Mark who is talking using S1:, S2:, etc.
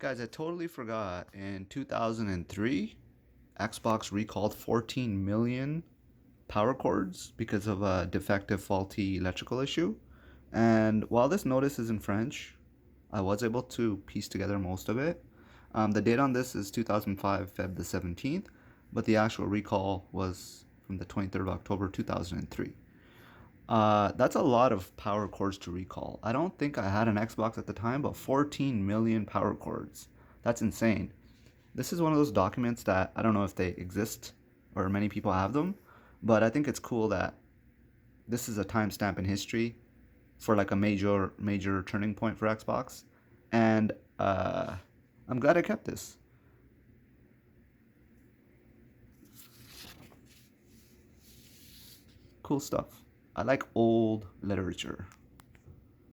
S1: Guys, I totally forgot. In 2003, Xbox recalled 14 million power cords because of a defective, faulty electrical issue. And while this notice is in French, I was able to piece together most of it. The date on this is 2005, Feb the 17th, but the actual recall was from the 23rd of October 2003. That's a lot of power cords to recall. I don't think I had an Xbox at the time, but 14 million power cords. That's insane. This is one of those documents that I don't know if they exist or many people have them, but I think it's cool that this is a timestamp in history for like a major turning point for Xbox, and I'm glad I kept this. Cool stuff. I like old literature.